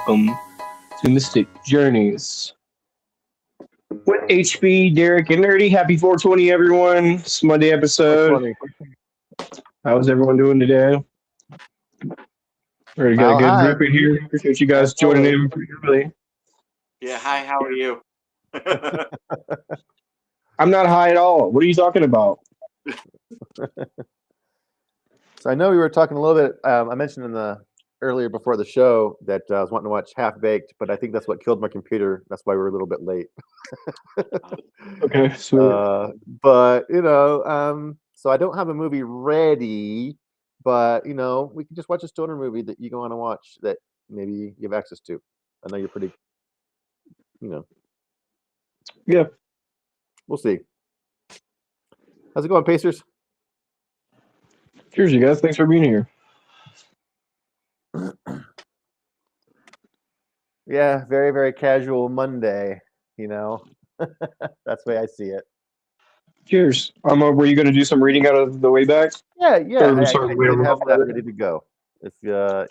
welcome to Mystic Journeys with HB, Derek, and Nerdy. Happy 420, everyone. It's Monday episode. 420. How's everyone doing today? We got a good group in here. Appreciate you guys joining in pretty early. Yeah, hi, how are you? I'm not high at all. What are you talking about? So I know we were talking a little bit. I mentioned earlier before the show that I was wanting to watch Half Baked, but I think that's what killed my computer. That's why we're a little bit late. Okay, sweet. But so I don't have a movie ready, but we can just watch a stoner movie that you want to watch that maybe you have access to. I know you're pretty, Yeah. We'll see. How's it going, Pacers? Cheers, you guys. Thanks for being here. Yeah, very, very casual Monday, That's the way I see it. Cheers. Were you going to do some reading out of the way back? Yeah. I I did have that ready to go. If I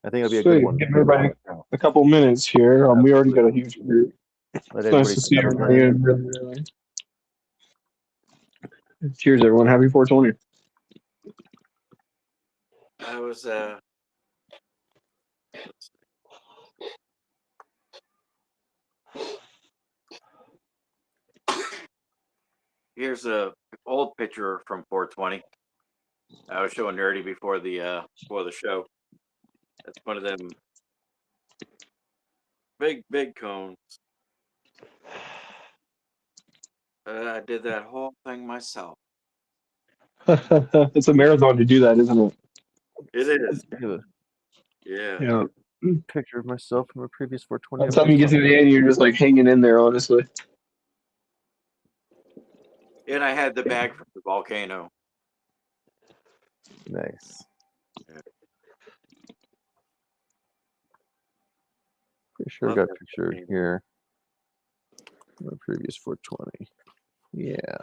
think it'll be a good one. Give everybody a couple minutes here. We already got a huge group. It's nice to see everybody in. Really. Cheers, everyone. Happy 420. I was here's a old picture from 420. I was showing Nerdy before the show. That's one of them big cones. I did that whole thing myself. It's a marathon to do that, isn't it? It is. Yeah. Picture of myself from a previous 420. By the time you get to the end, you're just like hanging in there, honestly. And I had the bag from the volcano. Nice. Yeah. Pretty sure I got a picture here. From the previous 420. Yeah.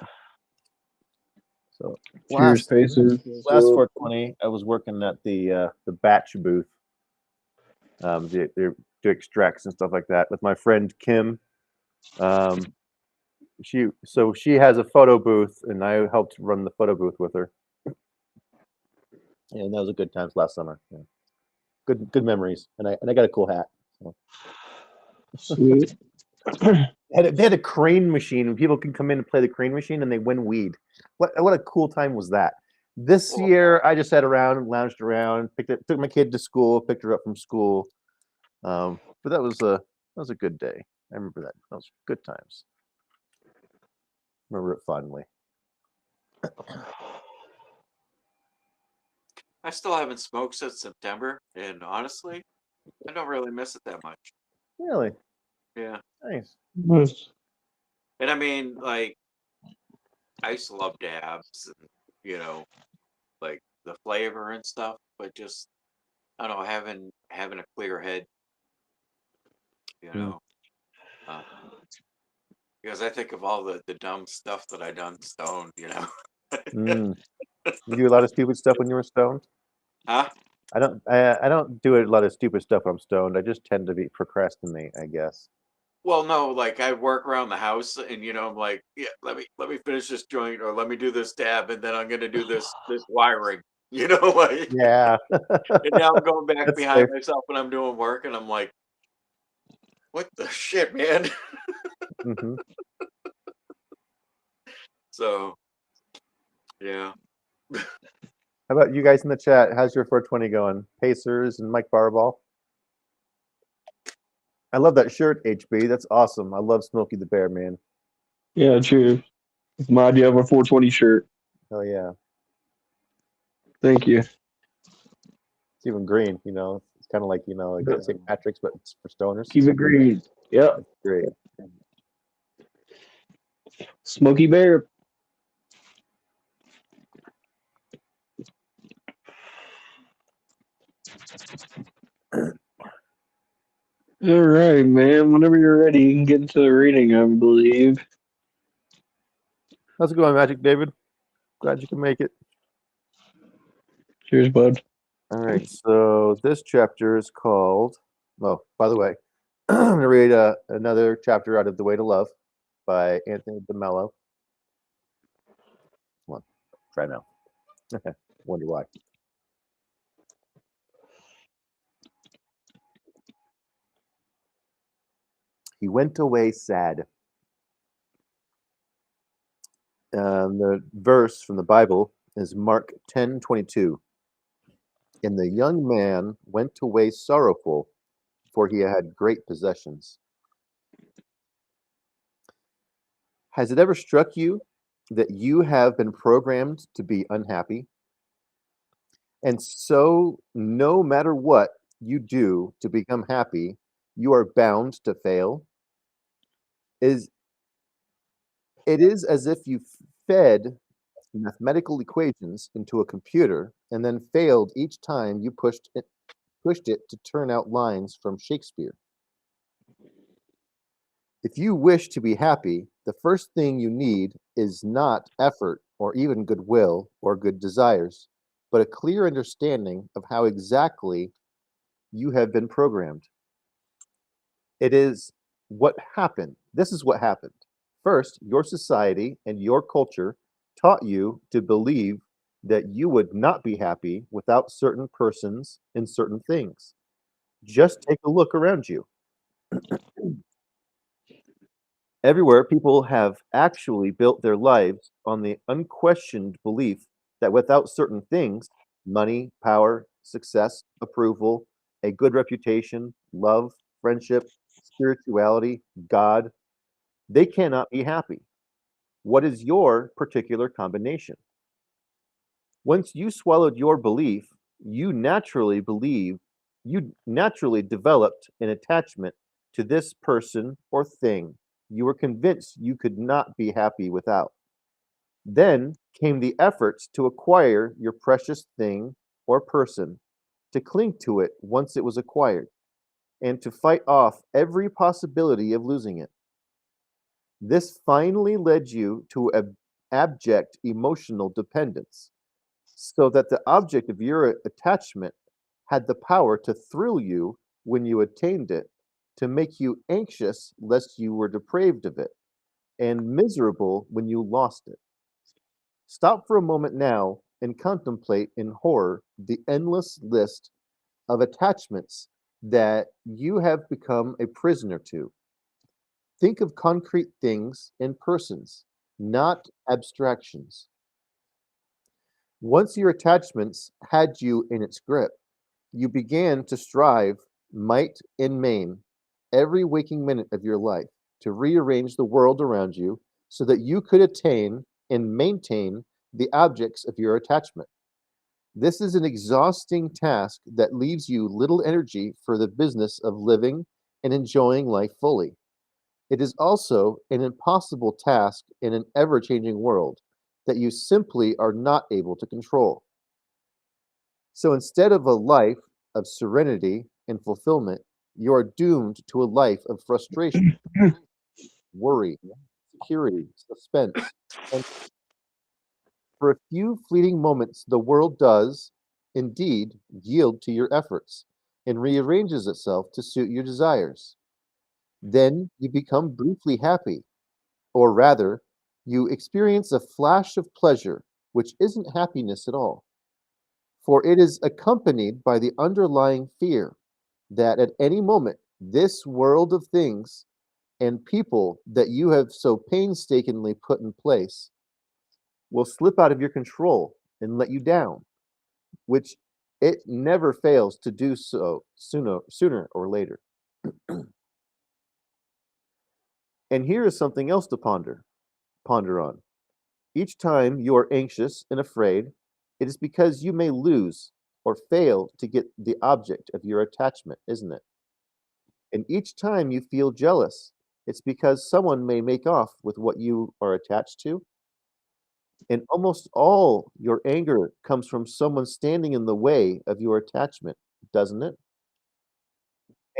So last 420, I was working at the batch booth. They do extracts and stuff like that with my friend Kim. She has a photo booth, and I helped run the photo booth with her. And that was a good times last summer. Yeah. Good memories, and I got a cool hat. So. Sweet. They had a crane machine, and people can come in and play the crane machine, and they win weed. What a cool time was that? This year, I just sat around and lounged around, took my kid to school, picked her up from school. But that was a good day. I remember that. That was good times. Remember it fondly. I still haven't smoked since September, and honestly, I don't really miss it that much. Really? Yeah. Nice. And I mean, like, I used to love dabs and, like the flavor and stuff, but just, I don't know, having a clear head, because I think of all the dumb stuff that I done stoned, You do a lot of stupid stuff when you were stoned? Huh? I don't do a lot of stupid stuff when I'm stoned. I just tend to procrastinate, I guess. Well, no, like I work around the house, and I'm like, yeah, let me finish this joint, or let me do this dab, and then I'm gonna do this wiring, like. Yeah. And now I'm going back behind myself when I'm doing work, and I'm like, what the shit, man? Mm-hmm. So, yeah. How about you guys in the chat? How's your 420 going? Pacers and Mike Barball. I love that shirt, HB. That's awesome. I love Smokey the Bear, man. Yeah, true. It's my idea of a 420 shirt. Oh, yeah. Thank you. It's even green, It's kind of like, like St. Patrick's, but it's for stoners. Keep it green. Yep. That's great. Smokey Bear. All right, man. Whenever you're ready, you can get into the reading, I believe. How's it going, Magic David? Glad you can make it. Cheers, bud. All right, so this chapter is called Oh, by the way, I'm going to read another chapter out of The Way to Love by Anthony DeMello. Come on, try now. Wonder why. He went away sad. The verse from the Bible is Mark 10:22. And the young man went away sorrowful, for he had great possessions. Has it ever struck you that you have been programmed to be unhappy? And so, no matter what you do to become happy, you are bound to fail? It is as if you fed mathematical equations into a computer and then failed each time you pushed it to turn out lines from Shakespeare. If you wish to be happy, the first thing you need is not effort or even goodwill or good desires, but a clear understanding of how exactly you have been programmed. It is what happened. This is what happened. First, your society and your culture taught you to believe that you would not be happy without certain persons and certain things. Just take a look around you. Everywhere, people have actually built their lives on the unquestioned belief that without certain things, money, power, success, approval, a good reputation, love, friendship, spirituality, God, they cannot be happy. What is your particular combination? Once you swallowed your belief, you naturally developed an attachment to this person or thing you were convinced you could not be happy without. Then came the efforts to acquire your precious thing or person, to cling to it once it was acquired, and to fight off every possibility of losing it. This finally led you to abject emotional dependence, so that the object of your attachment had the power to thrill you when you attained it, to make you anxious lest you were deprived of it, and miserable when you lost it. Stop for a moment now and contemplate in horror the endless list of attachments that you have become a prisoner to. Think of concrete things and persons, not abstractions. Once your attachments had you in its grip, you began to strive, might and main, every waking minute of your life to rearrange the world around you so that you could attain and maintain the objects of your attachment. This is an exhausting task that leaves you little energy for the business of living and enjoying life fully. It is also an impossible task in an ever changing world that you simply are not able to control. So instead of a life of serenity and fulfillment, you are doomed to a life of frustration, worry, security, suspense. And for a few fleeting moments, the world does indeed yield to your efforts and rearranges itself to suit your desires. Then you become briefly happy, or rather, you experience a flash of pleasure, which isn't happiness at all, for it is accompanied by the underlying fear that at any moment this world of things and people that you have so painstakingly put in place will slip out of your control and let you down, which it never fails to do so sooner or later. And here is something else to ponder on. Each time you are anxious and afraid, it is because you may lose or fail to get the object of your attachment, isn't it? And each time you feel jealous, it's because someone may make off with what you are attached to. And almost all your anger comes from someone standing in the way of your attachment, doesn't it?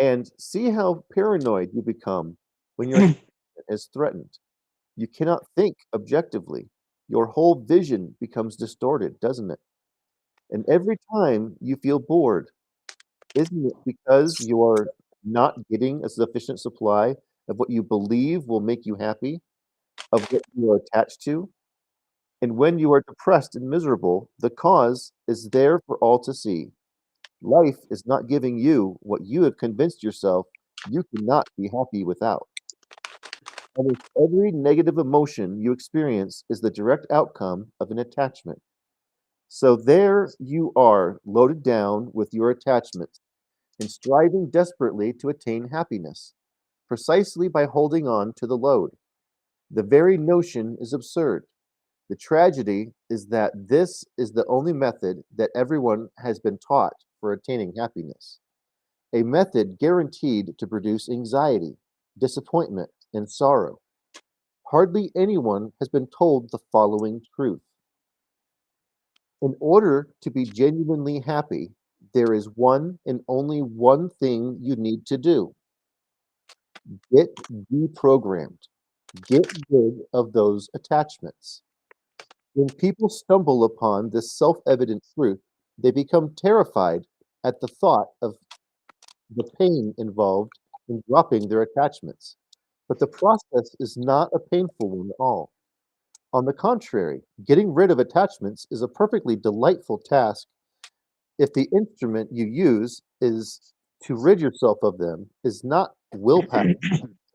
And see how paranoid you become when your attachment is threatened. You cannot think objectively. Your whole vision becomes distorted, doesn't it? And every time you feel bored, isn't it because you are not getting a sufficient supply of what you believe will make you happy, of what you are attached to. And when you are depressed and miserable, the cause is there for all to see. Life is not giving you what you have convinced yourself you cannot be happy without. Almost every negative emotion you experience is the direct outcome of an attachment. So there you are, loaded down with your attachments and striving desperately to attain happiness, precisely by holding on to the load. The very notion is absurd. The tragedy is that this is the only method that everyone has been taught for attaining happiness, a method guaranteed to produce anxiety, disappointment, and sorrow. Hardly anyone has been told the following truth. In order to be genuinely happy, there is one and only one thing you need to do. Get deprogrammed. Get rid of those attachments. When people stumble upon this self evident truth, they become terrified at the thought of the pain involved in dropping their attachments. But the process is not a painful one at all. On the contrary, getting rid of attachments is a perfectly delightful task if the instrument you use is to rid yourself of them is not willpower,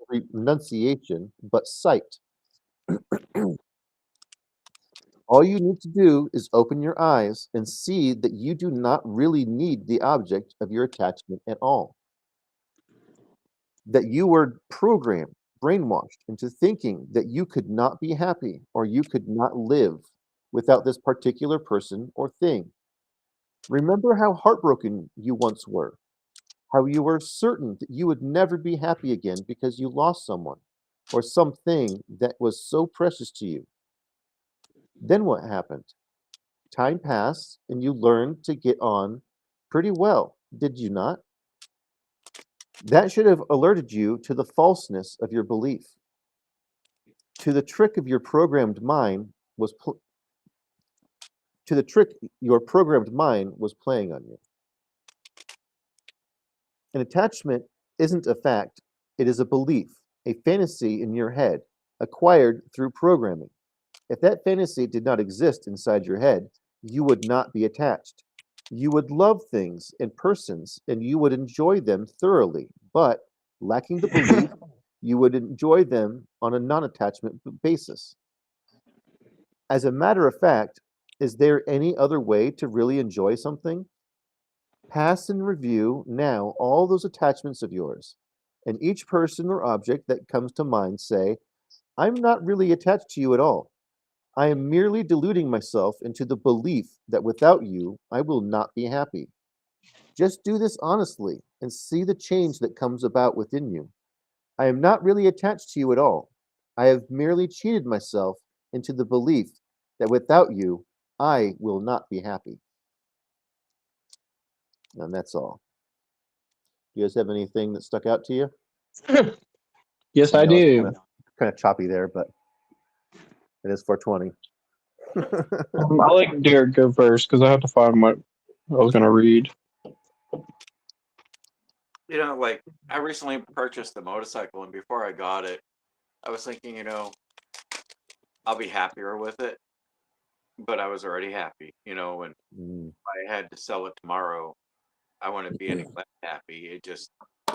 renunciation, but sight. All you need to do is open your eyes and see that you do not really need the object of your attachment at all. That you were programmed, brainwashed into thinking that you could not be happy or you could not live without this particular person or thing. Remember how heartbroken you once were, how you were certain that you would never be happy again because you lost someone or something that was so precious to you. Then what happened? Time passed and you learned to get on pretty well, did you not? That should have alerted you to the falseness of your belief, to the trick of your programmed mind was to the trick your programmed mind was playing on you. An attachment isn't a fact, it is a belief, a fantasy in your head, acquired through programming. If that fantasy did not exist inside your head, you would not be attached. You would love things and persons and you would enjoy them thoroughly, but lacking the belief, you would enjoy them on a non attachment basis. As a matter of fact, is there any other way to really enjoy something? Pass in review now all those attachments of yours, and each person or object that comes to mind say, I'm not really attached to you at all. I am merely deluding myself into the belief that without you, I will not be happy. Just do this honestly and see the change that comes about within you. I am not really attached to you at all. I have merely cheated myself into the belief that without you, I will not be happy. And that's all. Do you guys have anything that stuck out to you? Yes, I do. Kind of choppy there, but it is 420. I'll let Derek go first because I have to find what I was going to read. You know, like I recently purchased a motorcycle, and before I got it, I was thinking, I'll be happier with it, but I was already happy, and if I had to sell it tomorrow, I wouldn't be any less happy. It just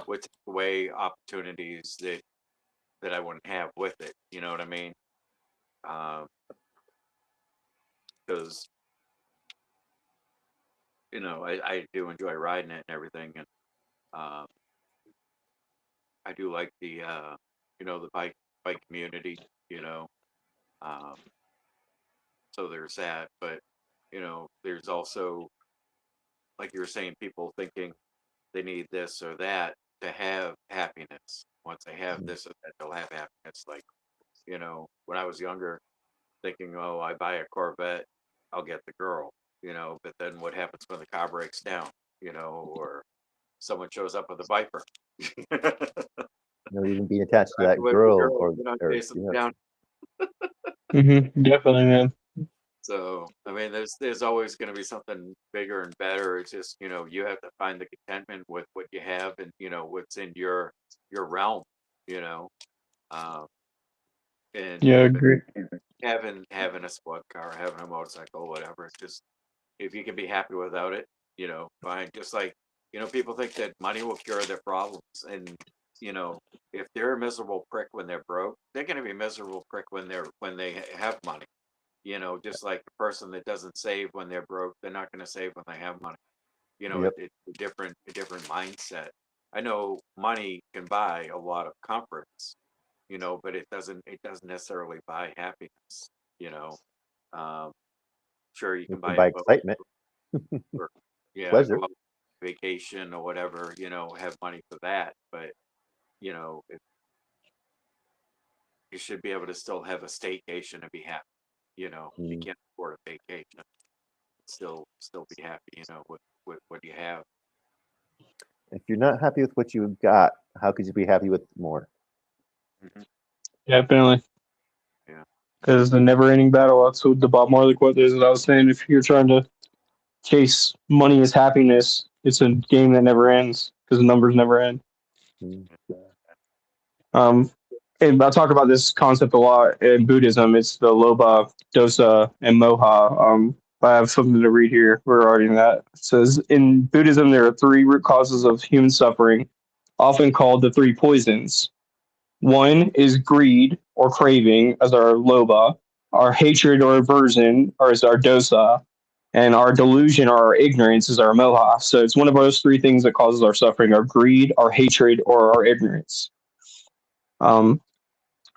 would take away opportunities that I wouldn't have with it. You know what I mean? Because I do enjoy riding it and everything, and I do like the bike community. Um, so there's that, but there's also, like you were saying, people thinking they need this or that to have happiness. Once they have this or that, they'll have happiness. Like, when I was younger, thinking, oh, I buy a Corvette, I'll get the girl, but then what happens when the car breaks down, or someone shows up with a Viper? Even being attached to that girl or definitely, man. So, I mean, there's always going to be something bigger and better. It's just, you have to find the contentment with what you have and, what's in your realm, you know. Um, and Yeah, I agree. having a sport car, having a motorcycle, whatever. It's just if you can be happy without it, fine. Just like, people think that money will cure their problems. And, you know, if they're a miserable prick when they're broke, they're going to be a miserable prick when they have money. Just like the person that doesn't save when they're broke, they're not going to save when they have money. Yep. It's a different mindset. I know money can buy a lot of comforts, but it doesn't necessarily buy happiness. You know, um, sure you You can can buy a buy boat, excitement, or yeah, go pleasure. on vacation or whatever. Have money for that, but you should be able to still have a staycation and be happy. If you Mm. can't afford a vacation, still be happy. With what you have. If you're not happy with what you've got, how could you be happy with more? Hmm. Definitely. Yeah. Because the never-ending battle. That's what the Bob Marley quote is. That I was saying, if you're trying to chase money as happiness, it's a game that never ends because the numbers never end. Mm. Um, and I talk about this concept a lot in Buddhism. It's the Loba, Dosa, and Moha. I have something to read here regarding that. It says in Buddhism there are three root causes of human suffering, often called the three poisons. One is greed or craving, as our Loba, our hatred or aversion, or as our Dosa, and our delusion or our ignorance is our Moha. So it's one of those three things that causes our suffering: our greed, our hatred, or our ignorance. Um,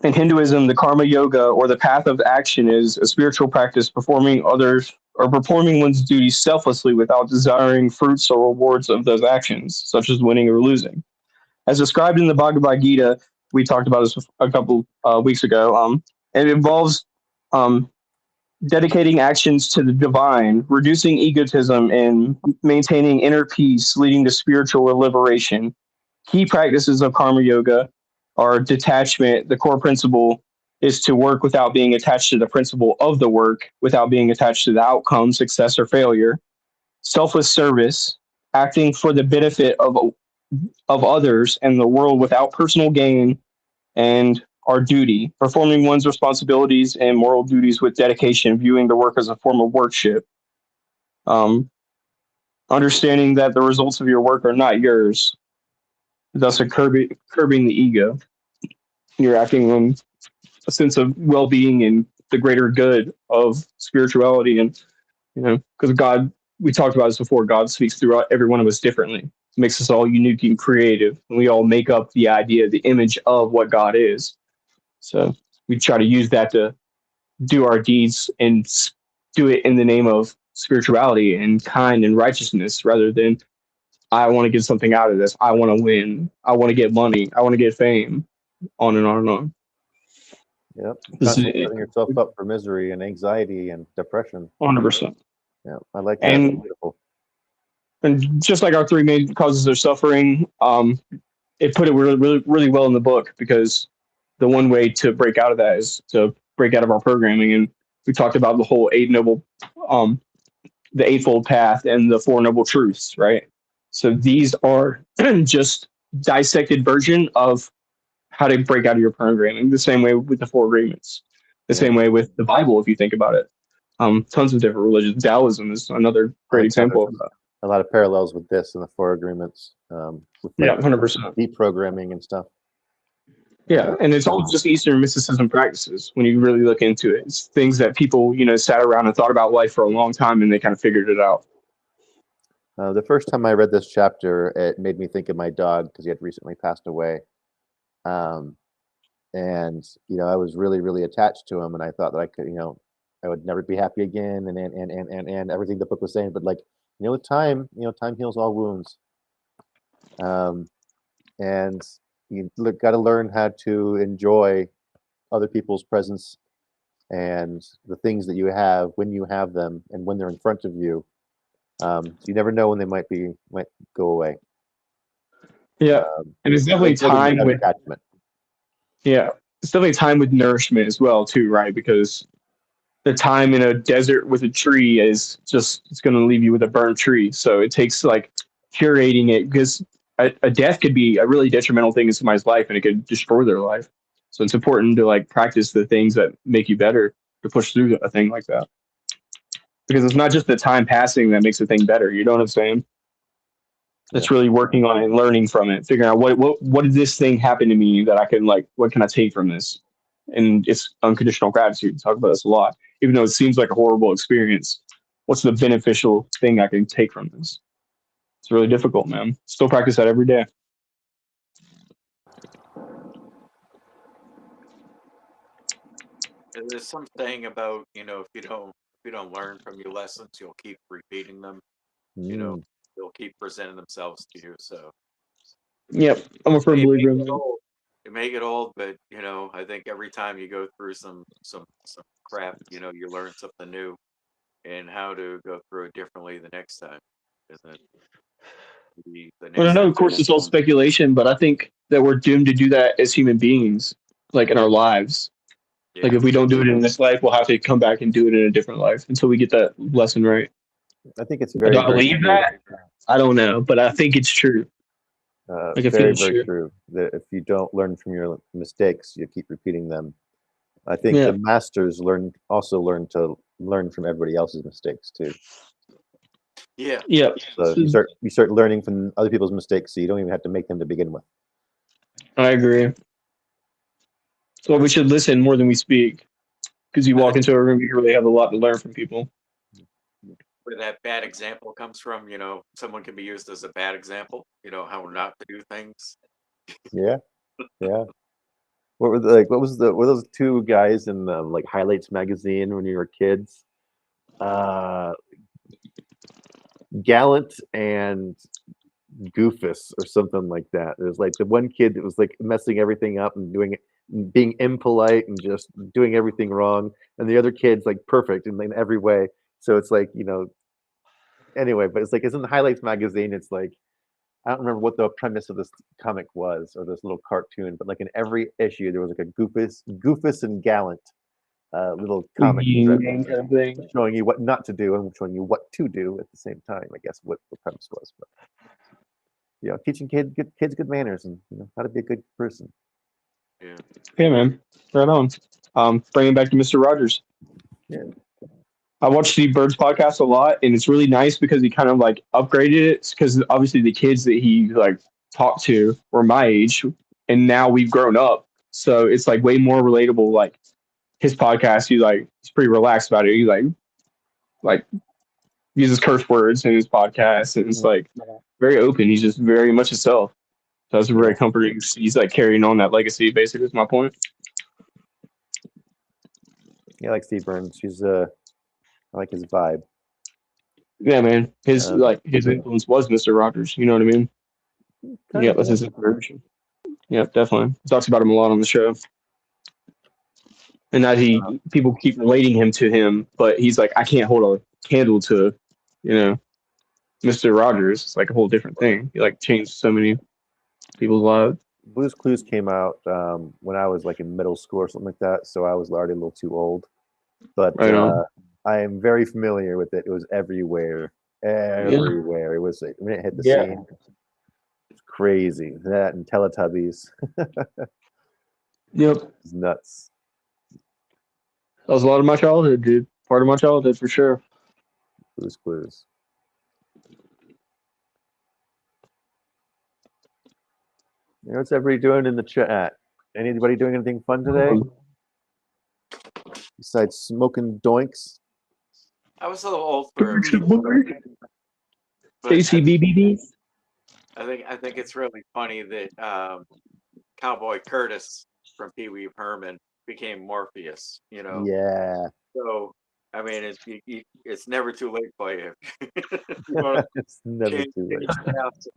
in Hinduism, the karma yoga or the path of action is a spiritual practice performing others or performing one's duties selflessly without desiring fruits or rewards of those actions, such as winning or losing. As described in the Bhagavad Gita, we talked about this a couple weeks ago. It involves um, dedicating actions to the divine, reducing egotism, and maintaining inner peace, leading to spiritual liberation. Key practices of karma yoga are detachment. The core principle is to work without being attached to the principle of the work, without being attached to the outcome, success or failure. Selfless service, acting for the benefit of others and the world without personal gain, and our duty, performing one's responsibilities and moral duties with dedication, viewing the work as a form of worship. Um, Understanding that the results of your work are not yours, thus curbing the ego. You're acting on a sense of well-being and the greater good of spirituality, and because God, we talked about this before. God speaks through every one of us differently, makes us all unique and creative, and we all make up the idea, the image of what God is. So we try to use that to do our deeds and do it in the name of spirituality and kind and righteousness, rather than I want to get something out of this. I want to win. I want to get money. I want to get fame. On and on and on. Yep. This is Constantly setting yourself up for misery and anxiety and depression. 100%. Yeah, I like that. That's And beautiful. just like our three main causes of suffering, it put it really, really, really well in the book, because the one way to break out of that is to break out of our programming. And we talked about the whole um, the eightfold path and the four noble truths, right? So these are just dissected version of how to break out of your programming. The same way with the four agreements. The Yeah. same way with the Bible, if you think about it. Tons of different religions. Taoism is another I great like how example there's of that. a lot of parallels with this and the four agreements, with Yeah, like 100%. deprogramming and stuff. Yeah, and it's all just Eastern mysticism practices when you really look into it. It's things that people, sat around and thought about life for a long time, and they kind of figured it out. The first time I read this chapter, it made me think of my dog because he had recently passed away. Um, and I was really, really attached to him, and I thought that I could, I would never be happy again, and everything the book was saying. But like, with time, time heals all wounds. And you got to learn how to enjoy other people's presence and the things that you have when you have them and when they're in front of you. So you never know when they might go away. Yeah, and it's definitely Like building time without with attachment. yeah, it's definitely time with nourishment as well too, right? Because the time in a desert with a tree is just it's going to leave you with a burned tree. So it takes like curating it because a death could be a really detrimental thing in somebody's life and it could destroy their life. So it's important to like practice the things that make you better to push through a thing like that because it's not just the time passing that makes a thing better. You know what I'm saying? It's really working on it and learning from it, figuring out what did this thing happen to me that I can like what can I take from this? And it's unconditional gratitude. We talk about this a lot, even though it seems like a horrible experience. What's the beneficial thing I can take from this? It's really difficult, man. Still practice that every day. There's some saying about, if you don't learn from your lessons, you'll keep repeating them. They'll keep presenting themselves to you. So Yep, I'm a firm believer in that. You may get old, but I think every time you go through some crap, you learn something new and how to go through it differently the next time. And then Well, I know, of course, it's all speculation, but I think that we're doomed to do that as human beings, like in our lives. Like if we don't do it in this life, we'll have to come back and do it in a different life until we get that lesson right. I think it's very. Do I believe that? I don't know, but I think it's true. Like very true. That if you don't learn from your mistakes, you keep repeating them. I think the masters also learn to learn from everybody else's mistakes too. Yeah. Yeah. So you start learning from other people's mistakes, so you don't even have to make them to begin with. I agree. So we should listen more than we speak, because you walk into a room, you really have a lot to learn from people. Where that bad example comes from, someone can be used as a bad example. How not to do things. Yeah. What were were those two guys in like Highlights magazine when you were kids? Gallant and Goofus or something like that. There's like the one kid that was like messing everything up and being impolite and just doing everything wrong, and the other kid's like perfect in every way. So it's like anyway, but it's in the Highlights magazine. It's like I don't remember what the premise of this comic was or this little cartoon, but like in every issue there was like a Goofus and Gallant little comic kind of thing, showing you what not to do and showing you what to do at the same time. I guess what the premise was, but teaching kids good manners and how to be a good person. Yeah. Okay, man. Right on. Bringing back to Mr. Rogers. Yeah. I watch Steve Bird's podcast a lot, and it's really nice because he kind of like upgraded it because obviously the kids that he like talked to were my age, and now we've grown up, so it's like way more relatable. Like his podcast, he's pretty relaxed about it. He like uses curse words in his podcast, and it's like very open. He's just very much himself. So it's very comforting. He's like carrying on that legacy. Basically, is my point. Yeah, I like Steve Burns. I like his vibe. Yeah, man. His influence was Mr. Rogers. You know what I mean? Yeah, that's his inspiration. Yeah, definitely. He talks about him a lot on the show. And that people keep relating him to him, but he's like, I can't hold a candle to, Mr. Rogers. It's like a whole different thing. He like changed so many people's lives. Blue's Clues came out when I was like in middle school or something like that, so I was already a little too old. But I am very familiar with it. It was everywhere. It was when it hit the scene. It's crazy. That and Teletubbies. Yep. It's nuts. That was a lot of my childhood, dude. Part of my childhood for sure. Blue's Clues. What's everybody doing in the chat? Anybody doing anything fun today? Besides smoking doinks? I was a little old for Stacy BBB. I think it's really funny that Cowboy Curtis from Pee Wee Herman became Morpheus. Yeah. So I mean, it's never too late for you. It's never too late.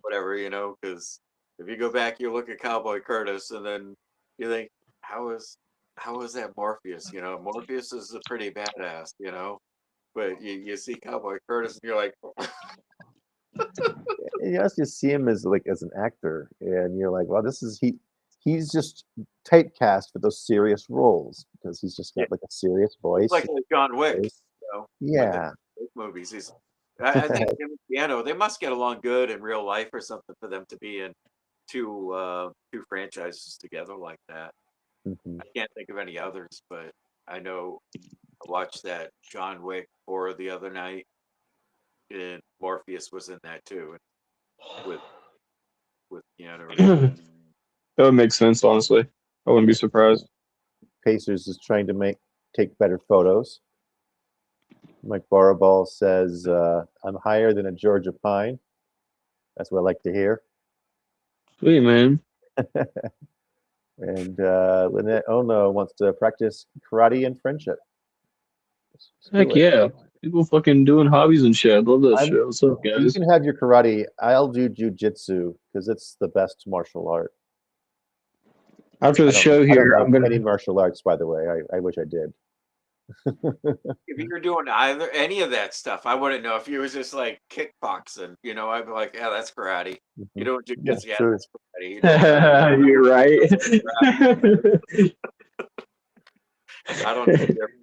Whatever, because if you go back, you look at Cowboy Curtis, and then you think, how is that Morpheus? Morpheus is a pretty badass, but you see Cowboy Curtis, and you're like, you also see him as an actor, and you're like, well, he's just typecast for those serious roles because he's just got like a serious voice. Like John Wick, you know, yeah. Movies. I think him and Keanu, they must get along good in real life or something for them to be in two franchises together like that. Mm-hmm. I can't think of any others, but I know I watched that John Wick 4 the other night, and Morpheus was in that too, with Keanu Reeves. That would make sense, honestly. I wouldn't be surprised. Pacers is trying to take better photos. Mike Baraball says, I'm higher than a Georgia pine. That's what I like to hear. Sweet, man. And Lynette Ono wants to practice karate and friendship. Heck yeah. People fucking doing hobbies and shit. I love that shit. What's up, guys? You can have your karate. I'll do jujitsu because it's the best martial art. After the show here, I'm going to any martial arts, by the way. I wish I did. If you're doing any of that stuff, I wouldn't know. If you was just like kickboxing, you know, I'd be like, yeah, that's karate. You don't do this, yeah, sure. that's karate. You're right. I don't know the difference.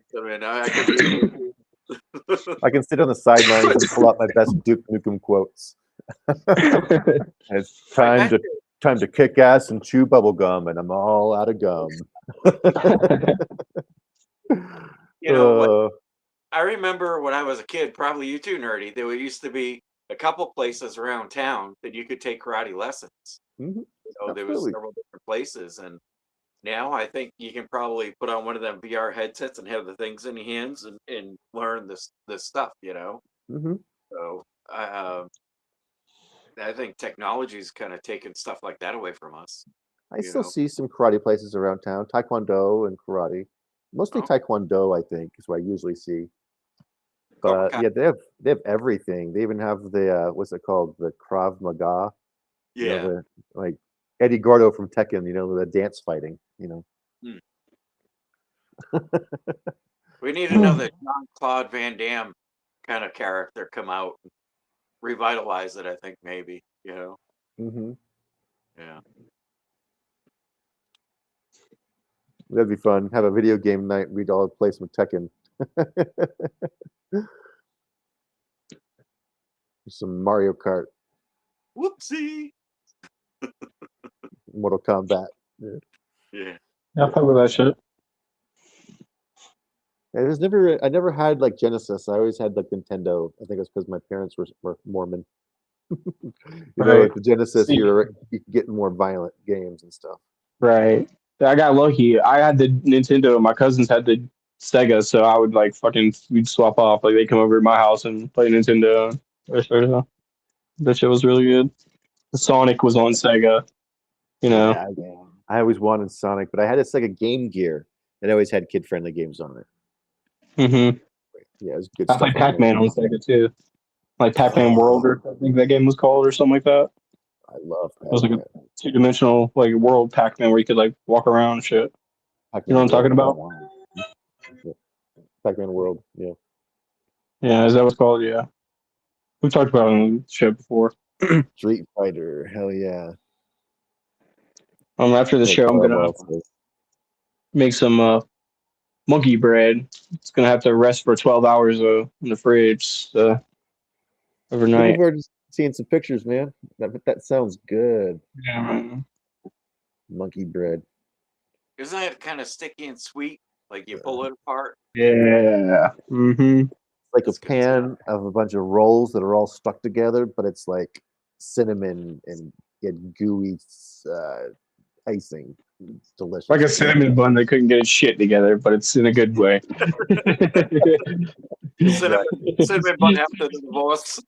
I can sit on the sidelines and pull out my best Duke Nukem quotes. It's time to kick ass and chew bubble gum, and I'm all out of gum. You know, I remember when I was a kid, probably you too, Nerdy, there used to be a couple places around town that you could take karate lessons. Mm-hmm. So there was several different places, and now I think you can probably put on one of them VR headsets and have the things in your hands and learn this stuff, you know. Mm-hmm. So I think technology's kind of taken stuff like that away from us. I still see some karate places around town, Taekwondo and karate. Mostly Taekwondo, I think, is what I usually see. But yeah, they have everything. They even have the what's it called, the Krav Maga. Yeah, you know, like Eddie Gordo from Tekken. You know, the dance fighting. You know, we need another Jean-Claude Van Damme kind of character come out, and revitalize it. I think maybe, you know. Mm-hmm. Yeah. That'd be fun. Have a video game night. We'd all play some Tekken. Some Mario Kart. Whoopsie. Mortal Kombat. Yeah. I'll play with that shit. I never had like Genesis. I always had like Nintendo. I think it was because my parents were Mormon. You know, with the Genesis, you get more violent games and stuff. Right. I got lucky. I had the Nintendo. My cousins had the Sega, so I would like we'd swap off. Like they come over to my house and play Nintendo. That shit was really good. Sonic was on Sega. You know. Yeah, I always wanted Sonic, but I had a Sega Game Gear that always had kid-friendly games on it. Mm-hmm. Yeah, it was good stuff. I played Pac-Man on Sega too. Like Pac-Man World, or I think that game was called, or something like that. I love Pac-Man. It was like a two-dimensional like world Pac-Man where you could like walk around and shit. You know what I'm talking about? Pac-Man World, yeah. Yeah, is that what's called? Yeah. We talked about it on the show before. Street Fighter, hell yeah. After the show, I'm gonna make some monkey bread. It's gonna have to rest for 12 hours though in the fridge overnight. Looking forward to seeing some pictures, man. That sounds good. Yeah, man. Monkey bread. Isn't that kind of sticky and sweet? Like you pull it apart. Yeah. Mm-hmm. Like a pan of a bunch of rolls that are all stuck together, but it's like cinnamon and gooey icing. It's delicious. Like a cinnamon bun that couldn't get its shit together, but it's in a good way. cinnamon bun after the divorce.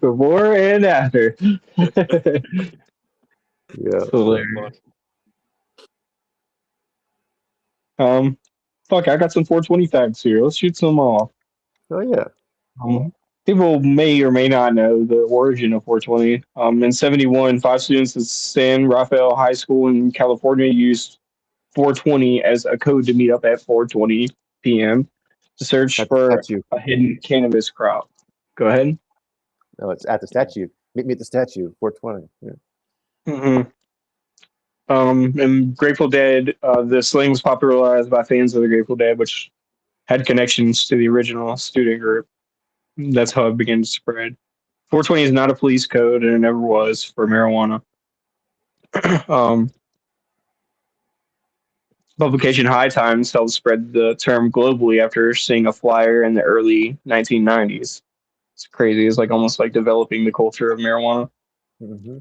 Before and after. Yeah. Hilarious. Fuck, I got some 420 facts here. Let's shoot some off. Oh yeah. People may or may not know the origin of 420. In 71, 5 students at San Rafael High School in California used 420 as a code to meet up at 4:20 p.m. to search for a hidden cannabis crop. Go ahead. No, it's at the statue. Meet me at the statue, 420. Yeah. hmm And Grateful Dead, the slang was popularized by fans of the Grateful Dead, which had connections to the original student group. That's how it began to spread. 420 is not a police code, and it never was for marijuana. um, Publication High Times helped spread the term globally after seeing a flyer in the early 1990s. It's crazy. It's like almost like developing the culture of marijuana. Mm-hmm.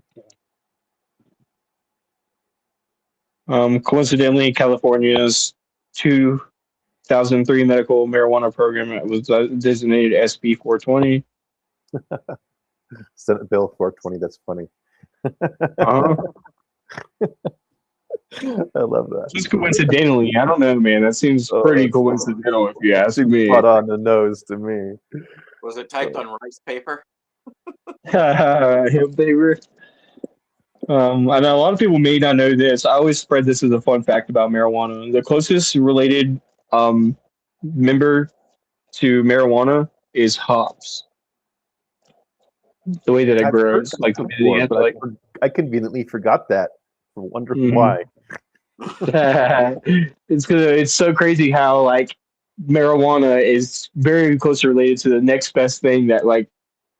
Coincidentally, California's 2003 medical marijuana program was designated SB 420. Senate Bill 420. That's funny. Uh-huh. I love that. Just coincidentally, I don't know, man. That seems pretty coincidental if you ask me. Spot on the nose to me. Was it typed on rice paper? Hip paper. I know a lot of people may not know this. I always spread this as a fun fact about marijuana. The closest related member to marijuana is hops. The way that it I've grows, heard like that the before, ant, but like I conveniently forgot that. I wonder Mhm. why. it's so crazy how like marijuana is very closely related to the next best thing that like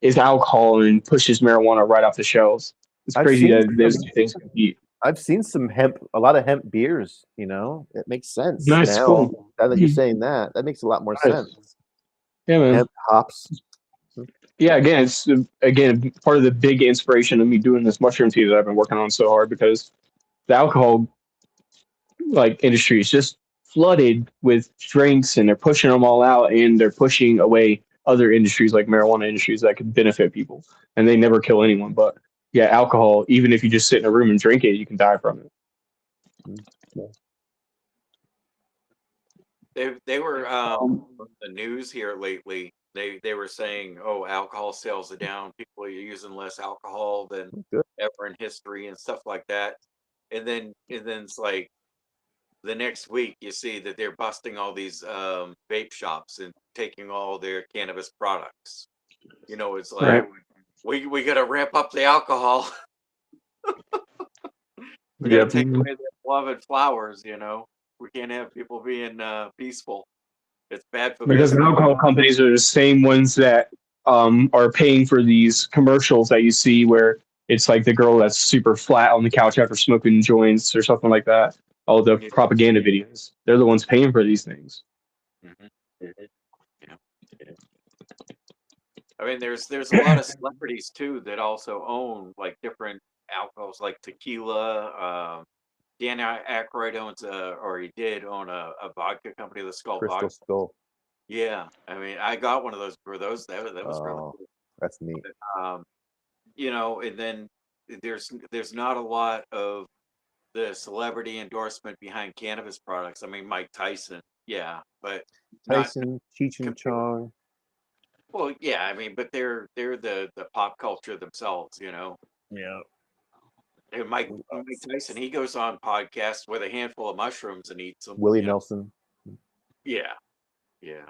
is alcohol and pushes marijuana right off the shelves. It's I've crazy seen that those two things compete. I've seen some hemp, a lot of hemp beers. It makes sense Nice, now. cool. Now that you're saying that, that makes a lot more Nice. sense. Yeah, man. Hemp hops. Yeah, again, it's again part of the big inspiration of me doing this mushroom tea that I've been working on so hard because the alcohol like industry is just flooded with drinks and they're pushing them all out and they're pushing away other industries like marijuana industries that could benefit people and they never kill anyone. But yeah, alcohol, even if you just sit in a room and drink it, you can die from it. They were the news here lately. They were saying, oh, alcohol sales are down. People are using less alcohol than Good. ever in history and stuff like that. And then it's like the next week you see that they're busting all these vape shops and taking all their cannabis products. It's like Right. we got to ramp up the alcohol. We got Yeah. to take away their beloved flowers. We can't have people being peaceful. It's bad for Because the business. alcohol companies are the same ones that are paying for these commercials that you see where it's like the girl that's super flat on the couch after smoking joints or something like that. All the Yeah. propaganda videos. They're the ones paying for these things. Mhm. Yeah. I mean, there's a lot of celebrities too that also own like different alcohols, like tequila. Dan Aykroyd owns or he did own a vodka company that's called Crystal Vodka. Skull. Yeah, I mean, I got one of those for those. That was really Oh, cool. that's neat. Um, and then there's not a lot of the celebrity endorsement behind cannabis products. I mean, Mike Tyson, yeah, but not Tyson, Cheech and compared. Chong. Well, yeah, I mean, but they're the pop culture themselves. Yeah. And Mike Tyson, he goes on podcasts with a handful of mushrooms and eats them. Willie Nelson. Yeah, yeah.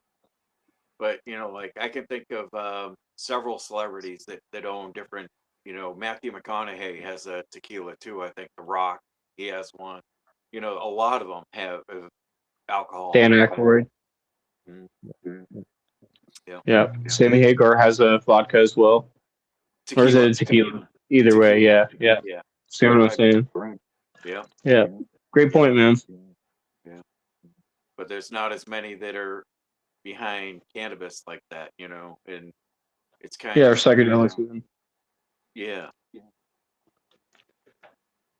But like I can think of several celebrities that own different. Matthew McConaughey has a tequila too. I think The Rock, he has one. A lot of them have alcohol. Dan Aykroyd. Mhm. Yeah. Yeah. Sammy Hagar has a vodka as well. Or is it a tequila? Either way, yeah. Yeah. Yeah. See what I'm saying? Yeah. Yeah. Great point, man. Yeah. But there's not as many that are behind cannabis like that, and it's kind Yeah, or of psychedelics even. yeah.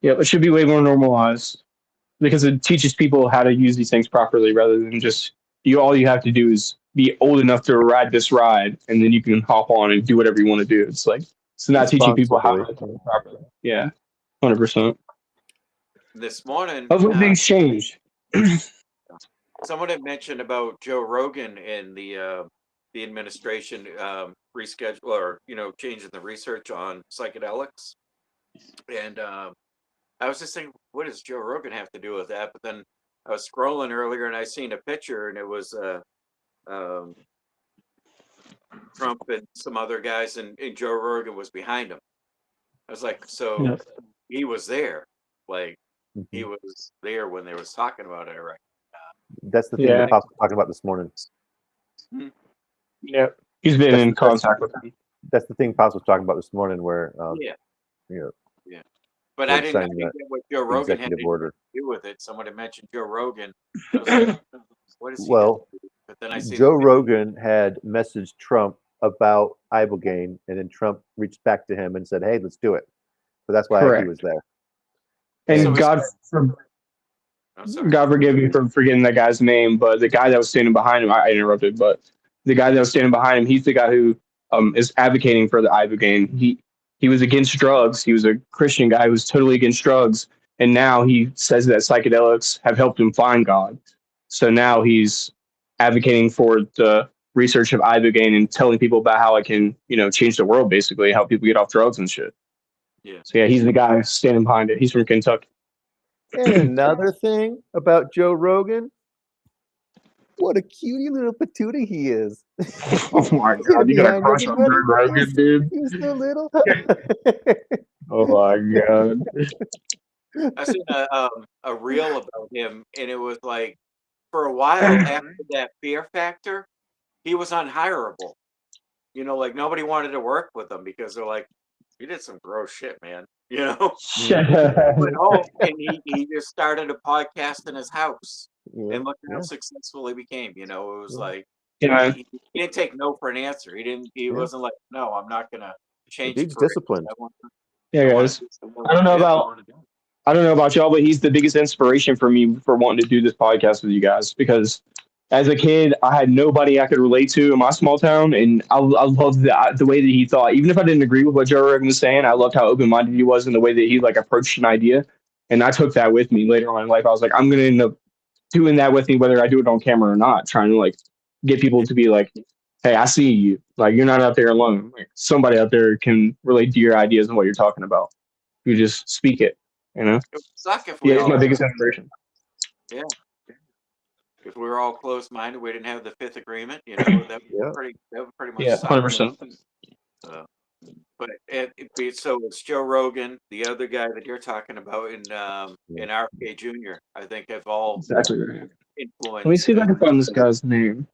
Yeah, it should be way more normalized because it teaches people how to use these things properly rather than just all you have to do is be old enough to ride this ride and then you can hop on and do whatever you want to do. It's not teaching people how to do it properly. Yeah. 100%. This morning, Hopefully things change. someone had mentioned about Joe Rogan and the administration reschedule or changing the research on psychedelics, and I was just thinking, what does Joe Rogan have to do with that? But then I was scrolling earlier and I seen a picture and it was um, Trump and some other guys and Joe Rogan was behind him. I was like, so Yeah. he was there. Like he Mhm. was there when they was talking about it. Right? That's the thing Yeah. that Pops was talking about this morning. Yeah. He's been in contact with him. That's the thing Pops was talking about this morning, where Yeah. you know, Yeah. But Where I he didn't signed that get what Joe Rogan had executive anything order. to do with it. Somebody mentioned Joe Rogan. I was like, what does he have Well, to do? But then I see Joe the video. Rogan had messaged Trump about Ibogaine, and then Trump reached back to him and said, "Hey, let's do it." So that's why he Correct. was there. And So is- I'm sorry. God forgive me for forgetting that guy's name, but the guy that was standing behind him, I interrupted, but the guy that was standing behind him, he's the guy who is advocating for the Ibogaine. He was against drugs. He was a Christian guy who was totally against drugs, and now he says that psychedelics have helped him find God. So now he's advocating for the research of Ibogaine and telling people about how it can, change the world, basically, how people get off drugs and shit. Yeah. So yeah, he's the guy standing behind it. He's from Kentucky. And another thing about Joe Rogan, what a cutie little patootie he is. Oh my God, you got a crush on Joe Rogan, dude? He's so little. Oh my God. I seen a reel about him, and it was like for a while after that Fear Factor, he was unhireable. Like nobody wanted to work with him because they're like, you did some gross shit, man. He went home and he just started a podcast in his house, and look how successful he became. It was like Yeah, he didn't take no for an answer. He didn't. He wasn't like, no, I'm not gonna change Dude's careers. disciplined. yeah, guys. I don't know about y'all, but he's the biggest inspiration for me for wanting to do this podcast with you guys because as a kid, I had nobody I could relate to in my small town, and I loved the way that he thought. Even if I didn't agree with what Joe Rogan was saying, I loved how open minded he was and the way that he like approached an idea, and I took that with me later on in life. I was like, I'm gonna end up doing that with me whether I do it on camera or not, trying to like get people to be like, hey, I see you. Like you're not out there alone. Like somebody out there can relate to your ideas and what you're talking about. You just speak it. It would suck if Yeah, we he's my all biggest inspiration. yeah. If we were all closed minded, we didn't have the fifth agreement. That would pretty much Yeah, suck. 100%. But so it's Joe Rogan, the other guy that you're talking about, and RFK Jr. I think have all Exactly. Let me influenced see if I can find this guy's name.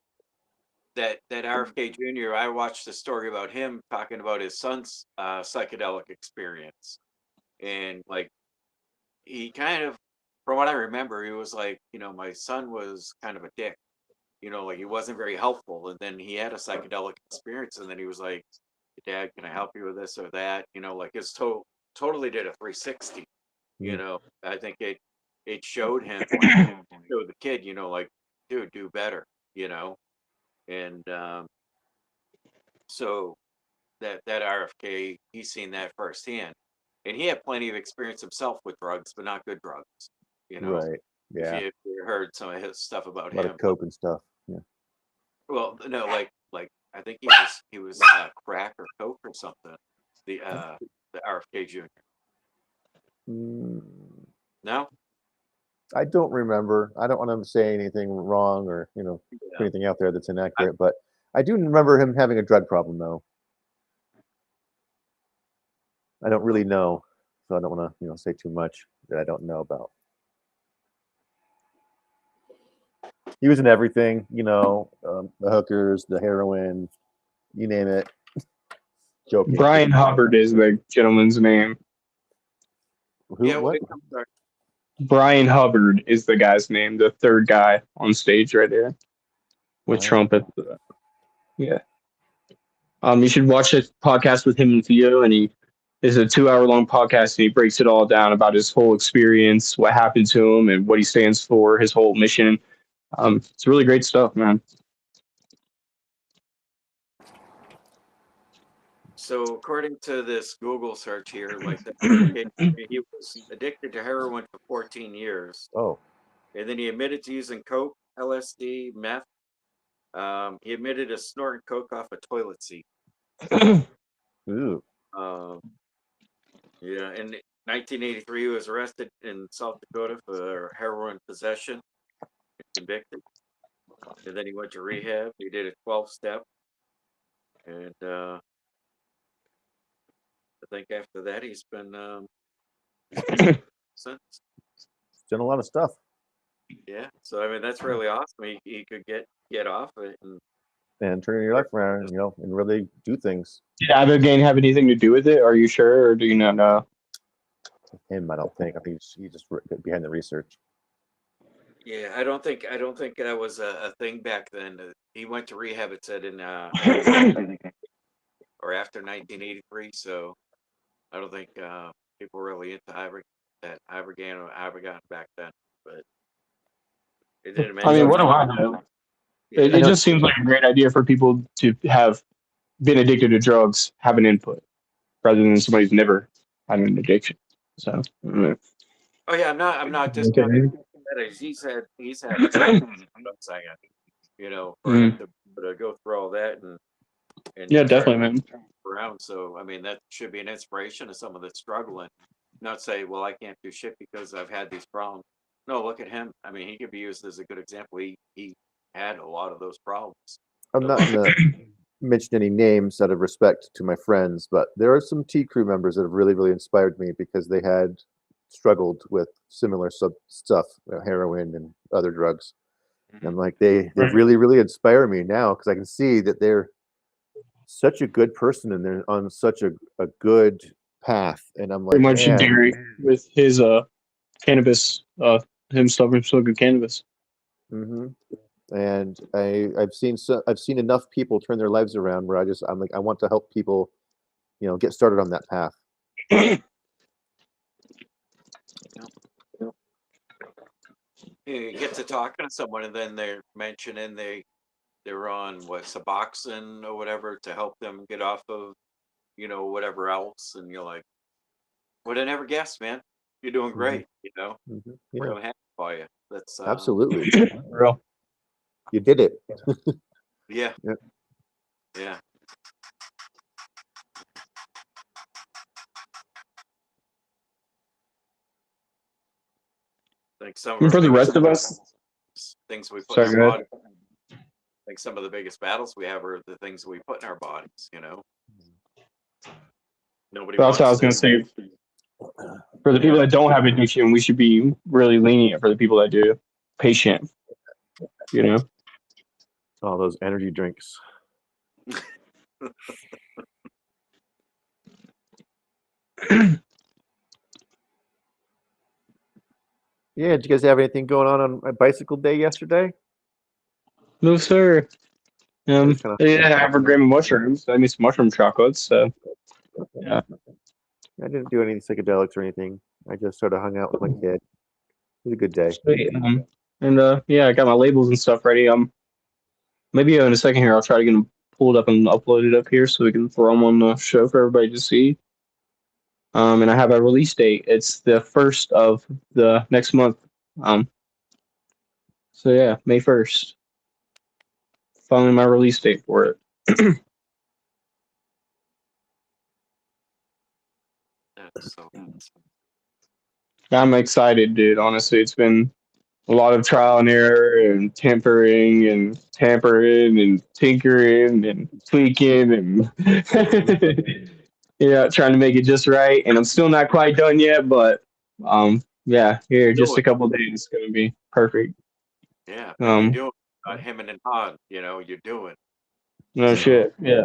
that RFK Jr. I watched a story about him talking about his son's psychedelic experience, and like he kind of, from what I remember, he was like, my son was kind of a dick, like he wasn't very helpful, and then he had a psychedelic experience, and then he was like, Dad, can I help you with this or that? Like it's totally did a 360. I think it showed him, showed the kid, like, dude, do better, and so that RFK, he's seen that firsthand, and he had plenty of experience himself with drugs, but not good drugs. Right. Yeah. If you heard some of his stuff about A lot him, of coke and stuff. Yeah. well, no, like I think he was crack or coke or something. The RFK Jr. Mm, No, I don't remember. I don't want to say anything wrong or put yeah. anything out there that's inaccurate, but I do remember him having a drug problem, though. I don't really know, so I don't want to say too much that I don't know about. He was in everything, the hookers, the heroin, you name it. Joking. Brian Hubbard is the gentleman's name. Who? Yeah, What? Brian Hubbard is the guy's name, the third guy on stage right there with Trump at the, yeah. You should watch a podcast with him and Theo, and he is a 2 hour long podcast, and he breaks it all down about his whole experience, what happened to him, and what he stands for, his whole mission. It's really great stuff, man. So according to this Google search here, like he was addicted to heroin for 14 years. Oh. And then he admitted to using coke, LSD, meth. He admitted to snorting coke off a toilet seat. Ooh. Yeah, in 1983, he was arrested in South Dakota for heroin possession and convicted. And then he went to rehab. He did a 12-step. And I think after that, he's been Since He's done a lot of stuff. yeah, so I mean that's really awesome. He could get off it, And turning your life around, and really do things. Did Abigail have anything to do with it? Are you sure, or do you not know? Him, I don't think. I think he just behind the research. yeah, I don't think that was a thing back then. He went to rehab. It said in or after 1983. So I don't think people were really into ibogaine back then. But it didn't I mean, mention. what do I know? Yeah, It just seems like a great idea for people to have been addicted to drugs, have an input, rather than somebody who's never had an addiction. So, oh yeah, I'm not just okay. he's had I'm saying, for him to go through all that and Yeah, try definitely, man. around. So I mean that should be an inspiration to someone that's struggling. Not say, well, I can't do shit because I've had these problems. No, look at him. I mean, he could be used as a good example. He had a lot of those problems. I'm not going to mention any names out of respect to my friends, but there are some T Crew members that have really, really inspired me because they had struggled with similar stuff, heroin and other drugs. And I'm like, they really, really inspire me now because I can see that they're such a good person and they're on such a good path. And I'm like, Pretty much man, Derry with his cannabis, him smoking cannabis. mm-hmm. And I've seen enough people turn their lives around where I'm like, I want to help people, get started on that path. You get to talking to someone and then they're mentioning they're on Suboxone or whatever to help them get off of whatever else, and you're like, would have never guessed, man. You're doing great. Mm-hmm. We're Yeah, really happy for you. That's absolutely. Real. You did it. yeah. Yep. Yeah. Like some of And our for the biggest rest of us, things we put sorry, in our go body. ahead. Like some of the biggest battles we have are the things we put in our bodies. Nobody That's what I was wants going to say. For the people that don't have addiction, we should be really lenient. For the people that do, patient. All those energy drinks. Yeah, did you guys have anything going on my bicycle day yesterday? No, sir. Yeah, I have a gram of mushrooms. I made some mushroom chocolates. So, yeah. I didn't do any psychedelics or anything. I just sort of hung out with my kid. It was a good day. Sweet. Yeah, I got my labels and stuff ready. Maybe in a second here, I'll try to get them pulled up and uploaded up here so we can throw them on the show for everybody to see. And I have a release date. It's the 1st of the next month. So yeah, May 1st. Finally, my release date for it. I'm excited, dude. Honestly, it's been a lot of trial and error and tampering and tinkering and tweaking and yeah, trying to make it just right. And I'm still not quite done yet, but yeah, here just a couple of days, it's gonna be perfect. Yeah, and you're doing hemming and hawing. You're doing. No shit. Yeah,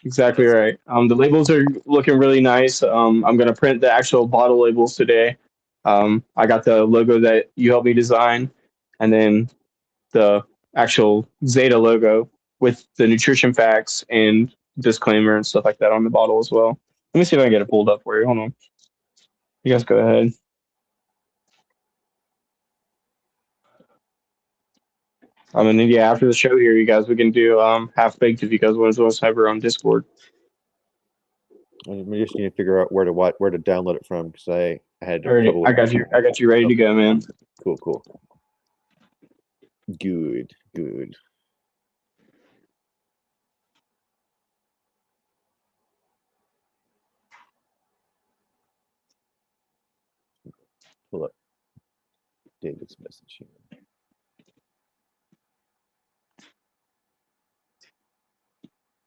exactly right. The labels are looking really nice. I'm gonna print the actual bottle labels today. I got the logo that you helped me design, and then the actual Zeta logo with the nutrition facts and disclaimer and stuff like that on the bottle as well. Let me see if I can get it pulled up for you. Hold on. You guys go ahead. And then yeah, after the show here, you guys, we can do half baked if you guys want to join us over on Discord. We just need to figure out where to download it from because I had trouble. I got you ready to go, man. Cool. Good. Pull up David's message here.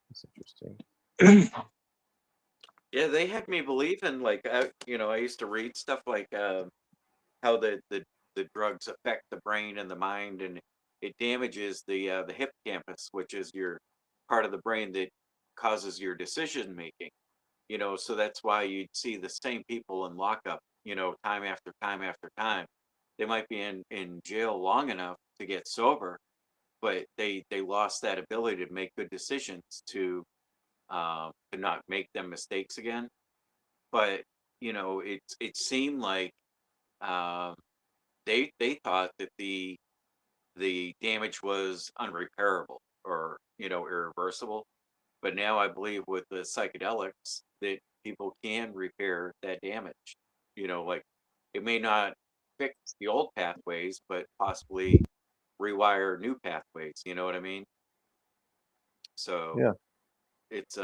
That's interesting. Yeah, they had me believing like I used to read stuff like how the drugs affect the brain and the mind, and it damages the hippocampus, which is your part of the brain that causes your decision making. So that's why you'd see the same people in lockup, time after time after time. They might be in jail long enough to get sober, but they lost that ability to make good decisions to not make them mistakes again. But it seemed like um, they thought that the damage was unrepairable or irreversible. But now I believe with the psychedelics that people can repair that damage. Like it may not fix the old pathways, but possibly rewire new pathways. You know what I mean? So Yeah, it's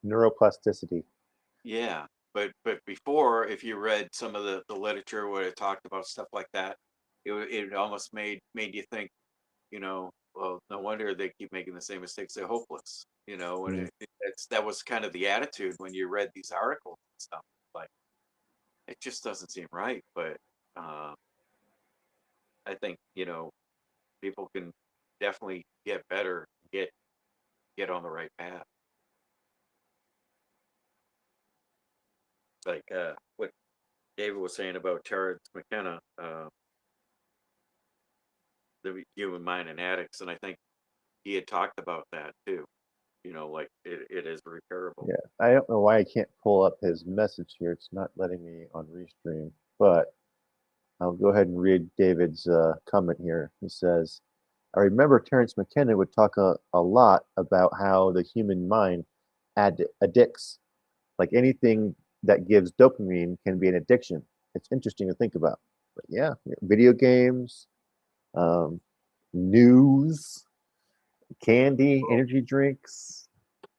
neuroplasticity. yeah. But before, if you read some of the literature where it talked about stuff like that, it almost made you think, well, no wonder they keep making the same mistakes. They're hopeless, and Mm. that was kind of the attitude when you read these articles and stuff. Like it just doesn't seem right. But uh, I think people can definitely get better, get on the right path. Like what David was saying about Terrence McKenna, the human mind and addicts, and I think he had talked about that too. Like it is repairable. Yeah, I don't know why I can't pull up his message here. It's not letting me on Restream, but I'll go ahead and read David's comment here. He says, I remember Terence McKenna would talk a lot about how the human mind addicts. Like anything that gives dopamine can be an addiction. It's interesting to think about. But yeah, video games, um, news, candy, energy drinks,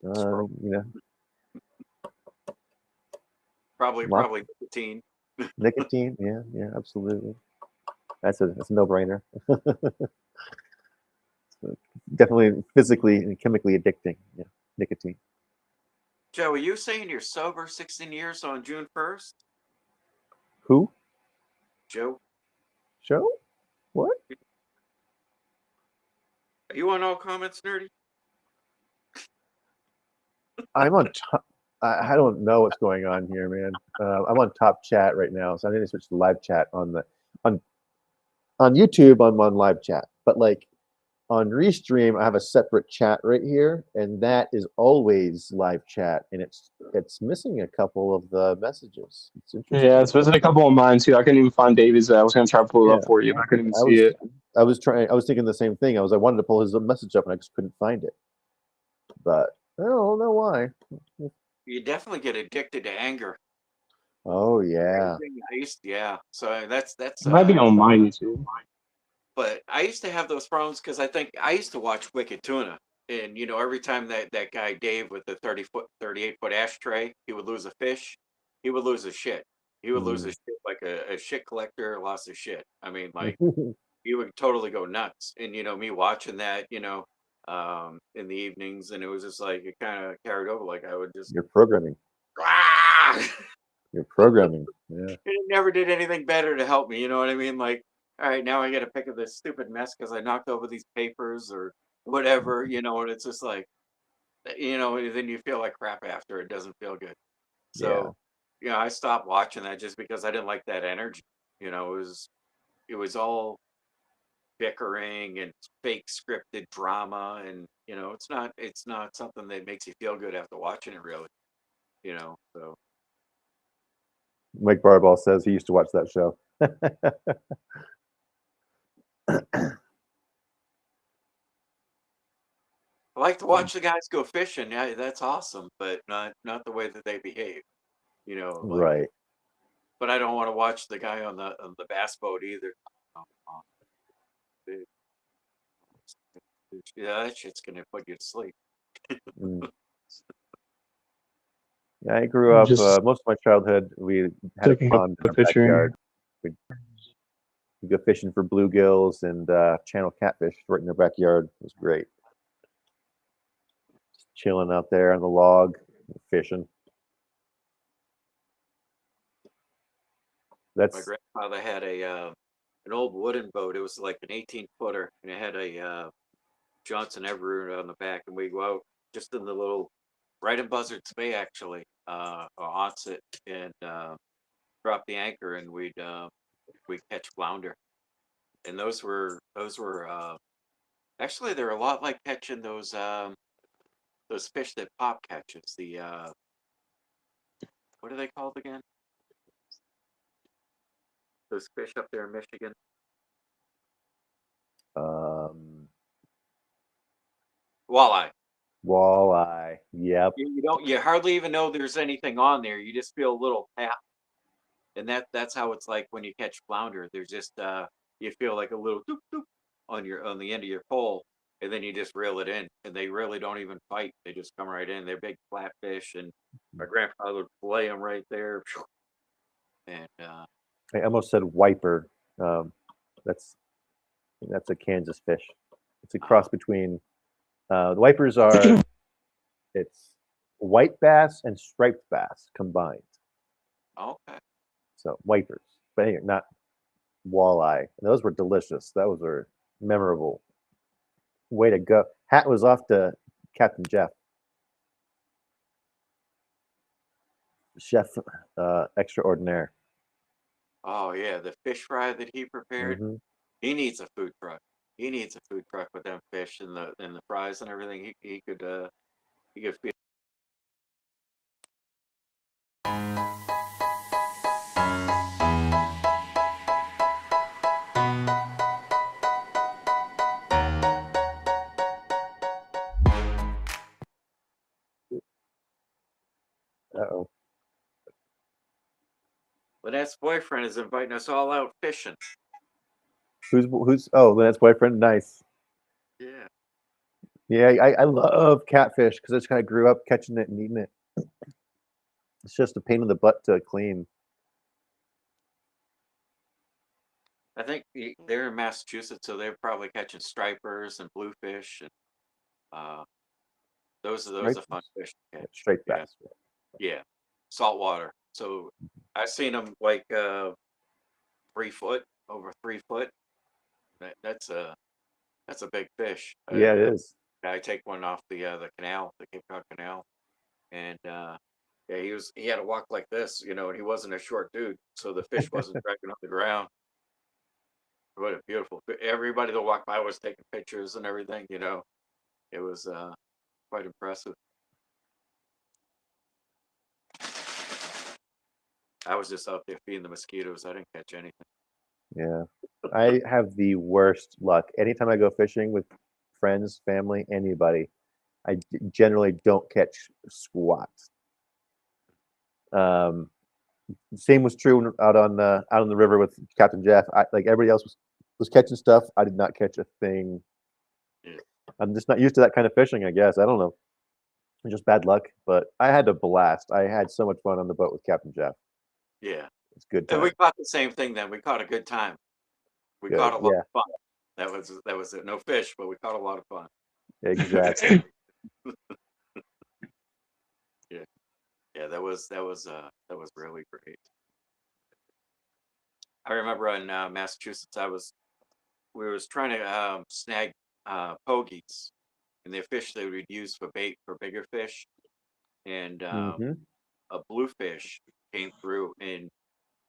you know, lots Probably nicotine. nicotine. Yeah, yeah, absolutely. That's a no-brainer. Definitely physically and chemically addicting. Yeah, nicotine. Joe, are you saying you're sober 16 years on June 1st? Who? Joe, Show? What? are you on all comments, nerdy? I'm on top. I don't know what's going on here, man. I'm on top chat right now, so I need to switch to live chat on on YouTube. I'm on live chat, but like on Restream, I have a separate chat right here, and that is always live chat, and it's missing a couple of the messages. It's Yeah, interesting. it's missing a couple of mine too. I couldn't even find David's. I was gonna try to pull it Yeah, up for you, but I couldn't even I see was it. I was trying. I was thinking the same thing. I wanted to pull his message up, and I just couldn't find it. But I don't know why. You definitely get addicted to anger. Oh yeah. Yeah. So that's It might be on mine too. but I used to have those problems because I think I used to watch Wicked Tuna. And every time that guy Dave with the 38-foot ashtray, he would lose a fish, he would lose his shit. He would lose his Mm. shit like a shit collector lost his shit. I mean, like he would totally go nuts. And me watching that, in the evenings, and it was just like it kind of carried over. Like I would just You're programming. ah! You're programming. Yeah. It never did anything better to help me. You know what I mean? Like, all right, now I got to pick up this stupid mess because I knocked over these papers or whatever. And it's just like, then you feel like crap after. It doesn't feel good. Yeah. So, I stopped watching that just because I didn't like that energy. It was all bickering and fake scripted drama, and it's not something that makes you feel good after watching it, really. So Mike Barball says he used to watch that show. I like to watch the guys go fishing. Yeah, that's awesome, but not the way that they behave. Like, Right. but I don't want to watch the guy on the bass boat either. Um, the- Yeah, that shit's gonna put you to sleep. Mm. Yeah, I grew up. Just Most of my childhood, we had a taking pond in a our picture. backyard. We'd go fishing for bluegills and channel catfish right in their backyard. It was great. Just chilling out there on the log, fishing. That's My grandfather had an old wooden boat. It was like an 18-footer, and it had a Johnson Everett on the back, and we go out just in the little, right in Buzzards Bay actually, or Onset, and drop the anchor, and we'd catch flounder, and those were actually they're a lot like catching those fish that Pop catches. The what are they called again? Those fish up there in Michigan. Walleye. Walleye. Yep. You hardly even know there's anything on there. You just feel a little tap, and that's how it's like when you catch flounder. There's just you feel like a little doop doop on the end of your pole, and then you just reel it in, and they really don't even fight. They just come right in. They're big flat fish, and my grandfather would fillet them right there. And I almost said wiper. That's a Kansas fish. It's a cross between the wipers are it's white bass and striped bass combined. okay. So wipers, but anyway, not walleye. And those were delicious. Those were memorable. Way to go! Hat was off to Captain Jeff, chef extraordinaire. Oh yeah, the fish fry that he prepared. Mm-hmm. He needs a food truck. He needs a food truck with them fish and the fries and everything. He could feed. Uh-oh. Lynette's boyfriend is inviting us all out fishing. Who's oh, Lynette's boyfriend? Nice. Yeah. Yeah, I love catfish because I just kind of grew up catching it and eating it. It's just a pain in the butt to clean. I think they're in Massachusetts, so they're probably catching stripers and bluefish, and those are fun fish to catch. Straight bass. Yeah, saltwater. So I've seen them like 3 foot, over 3 foot. That's a big fish. Yeah, it is. I take one off the canal, the Cape Cod Canal, and yeah, he had to walk like this, and he wasn't a short dude, so the fish wasn't dragging on the ground. What a beautiful fish. Everybody that walked by was taking pictures and everything. It was quite impressive. I was just out there feeding the mosquitoes. I didn't catch anything. Yeah, I have the worst luck. Anytime I go fishing with friends, family, anybody, I generally don't catch squat. Same was true out on the river with Captain Jeff. Like everybody else was catching stuff. I did not catch a thing. Yeah. I'm just not used to that kind of fishing, I guess. I don't know. Just bad luck, but I had a blast. I had so much fun on the boat with Captain Jeff. Yeah. It's good time. And we caught the same thing then. We caught a good time. We caught a lot of fun. That was it. No fish, but we caught a lot of fun. Exactly. Yeah, that was really great. I remember in Massachusetts, we was trying to snag pogies, and the fish they would use for bait for bigger fish, and a bluefish came through and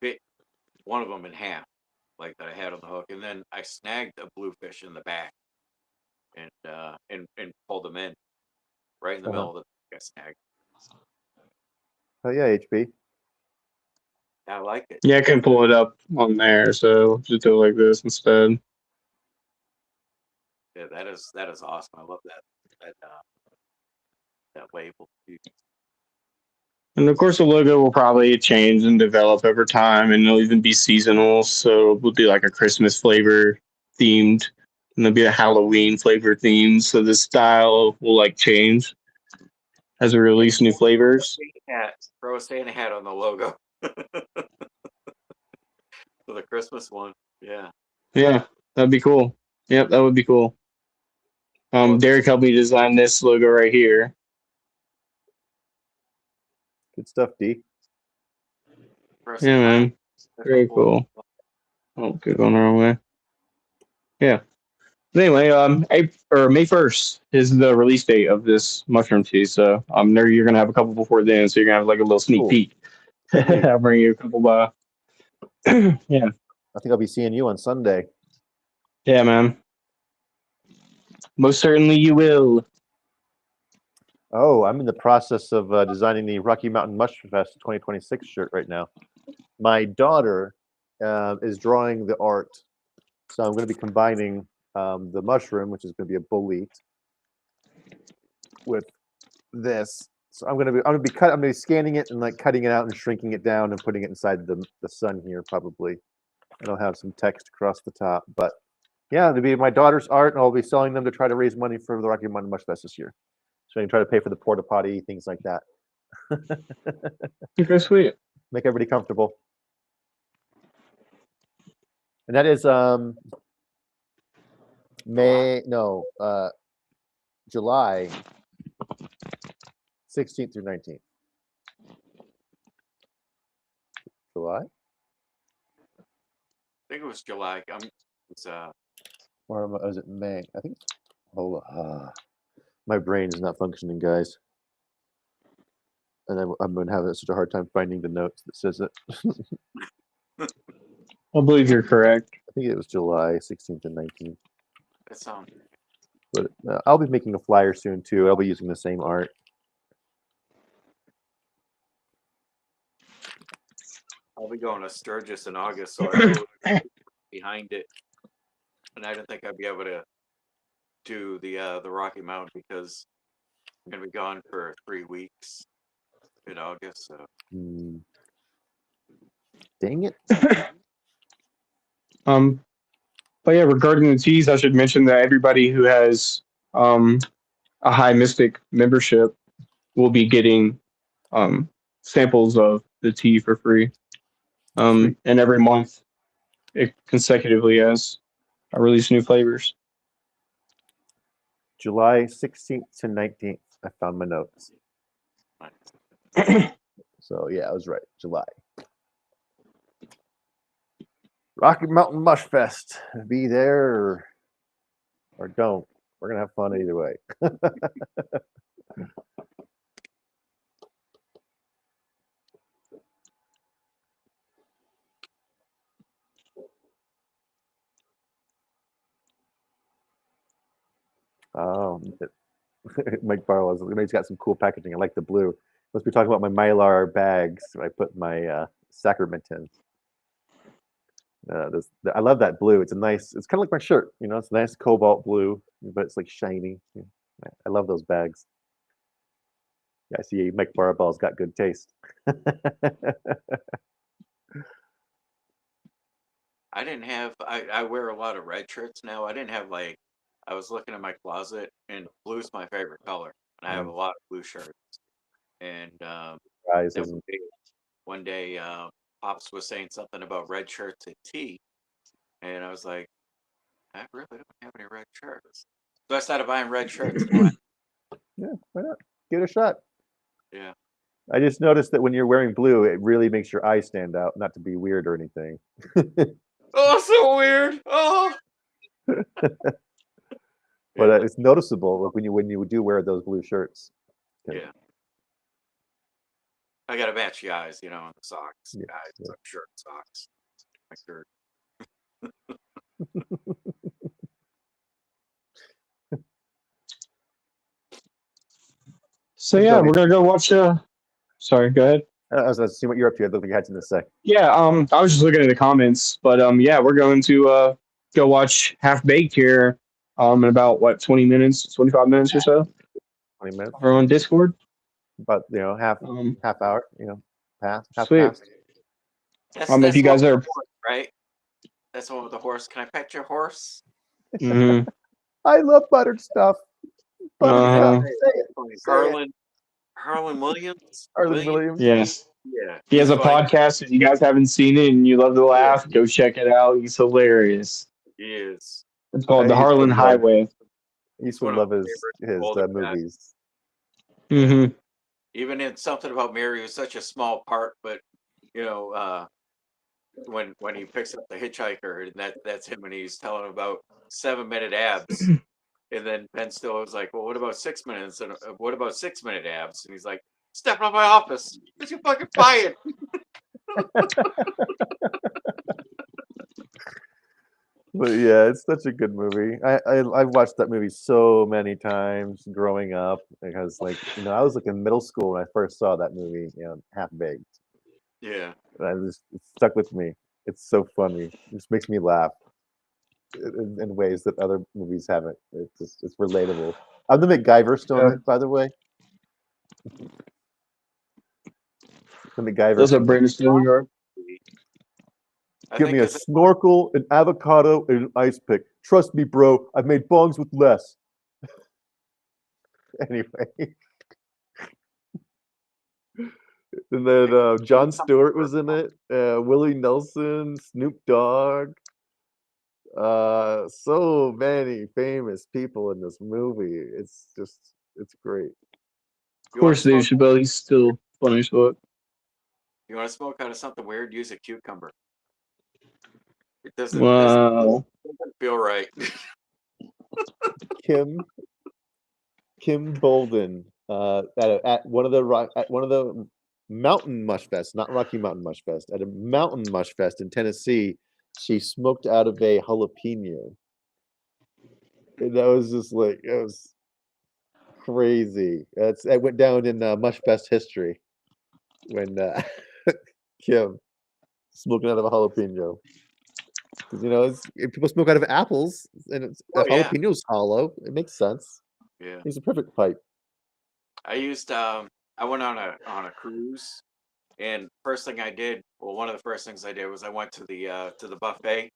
bit one of them in half, like that I had on the hook, and then I snagged a bluefish in the back, and pulled them in right in the middle of the snag. Oh yeah, HB. I like it. Yeah, I can pull it up on there, so just do it like this instead. Yeah, that is awesome. I love that label. And of course, the logo will probably change and develop over time, and it'll even be seasonal. So we'll do like a Christmas flavor themed, and there'll be a Halloween flavor themed. So the style will like change as we release new flavors. Throw a Santa hat on the logo. For the Christmas one. Yeah. Yeah, that'd be cool. Yep, that would be cool. Derek helped me design this logo right here. Good stuff, D. Yeah, man. Very cool. Oh, good going the wrong way. Yeah. But anyway, May 1st is the release date of this mushroom tea. So there you're gonna have a couple before then, so you're gonna have like a little sneak Cool. peek. I'll bring you a couple. Yeah. I think I'll be seeing you on Sunday. Yeah, man. Most certainly you will. Oh, I'm in the process of designing the Rocky Mountain Mushroom Fest 2026 shirt right now. My daughter is drawing the art, so I'm going to be combining the mushroom, which is going to be a bolete, with this. So I'm going to be scanning it and like cutting it out and shrinking it down and putting it inside the sun here probably. And I'll have some text across the top, but yeah, it'll be my daughter's art, and I'll be selling them to try to raise money for the Rocky Mountain Mushroom Fest this year. So I can try to pay for the porta potty, things like that. Okay, sweet. Make everybody comfortable. And that is July 16th through 19th. July? I think it was July. Or was it May? I think. My brain is not functioning, guys. And I'm going to have such a hard time finding the notes that says it. I believe you're correct. I think it was July 16th and 19th. That sounds. But I'll be making a flyer soon too. I'll be using the same art. I'll be going to Sturgis in August, so I go behind it, and I don't think I'd be able to do the Rocky Mountain because I'm gonna be gone for 3 weeks in August. So. Dang it. But yeah, regarding the teas, I should mention that everybody who has a High Mystic membership will be getting samples of the tea for free. And every month, it consecutively as I release new flavors. July 16th to 19th. I found my notes. So yeah, I was right. July. Rocky Mountain Mush Fest. Be there or don't. We're gonna have fun either way. Oh, Mike Barlow. He's got some cool packaging. I like the blue. Must be talking about my Mylar bags. I put my sacrament in. I love that blue. It's a nice. It's kind of like my shirt. You know, it's a nice cobalt blue, but it's like shiny. I love those bags. Yeah, I see Mike Barbell's got good taste. I didn't have. I wear a lot of red shirts now. I didn't have like. I was looking at my closet, and blue's my favorite color, and I have a lot of blue shirts. And one day, Pops was saying something about red shirts at tea, and I was like, I really don't have any red shirts. So I started buying red shirts. Yeah, why not? Give it a shot. Yeah. I just noticed that when you're wearing blue, it really makes your eyes stand out. Not to be weird or anything. Oh, so weird. Oh. But it's noticeable when you do wear those blue shirts. Yeah. I gotta match the eyes, and the socks. Yeah, Eyes, shirt, socks. My shirt. So yeah, we're gonna go watch. Sorry, go ahead. I was gonna see what you're up to. I don't think you had something to say. Yeah, I was just looking at the comments, but yeah, we're going to go watch Half Baked here. In about 20 minutes, 25 minutes or so. 20 minutes. We're on Discord. About half hour. Half sweet. past. If you guys are right. That's the one with the horse. Can I pet your horse? Mm-hmm. I love buttered stuff. Harlan Williams. Harlan Williams. Yes. Yeah. He has a podcast. If you guys haven't seen it and you love to laugh, go check it out. He's hilarious. He is. It's called The Harlan Highway. I used to love his movies. Mm-hmm. Even in Something About Mary, it was such a small part, but when he picks up the hitchhiker, and that's him, and he's telling him about 7-minute abs. And then Ben Stiller was like, "Well, what about 6 minutes? And what about 6-minute abs?" And he's like, "Step out of my office. Get you fucking fired." But yeah, it's such a good movie. I've watched that movie so many times growing up because, like, I was like in middle school when I first saw that movie, Half Baked. Yeah. And it stuck with me. It's so funny. It just makes me laugh in ways that other movies haven't. It's relatable. I'm the MacGyver stone, by the way. The MacGyver. Those are Brandon Stone. Give me a snorkel, an avocado, and an ice pick. Trust me, bro. I've made bongs with less. Anyway. And then Jon Stewart was in it. Willie Nelson, Snoop Dogg. So many famous people in this movie. It's great. Of course, Dave Chappelle. He's still funny as fuck. You want to smoke out of something weird? Use a cucumber. It doesn't feel right. Kim Bolden at one of the Mountain Mush Fest, not Rocky Mountain Mush Fest, at a Mountain Mush Fest in Tennessee, she smoked out of a jalapeno. And that was just like, it was crazy. It went down in Mush Fest history when Kim smoking out of a jalapeno. Because people smoke out of apples, and jalapeno's hollow. It makes sense. Yeah, it's a perfect pipe. I went on a cruise, and one of the first things I did was I went to the buffet,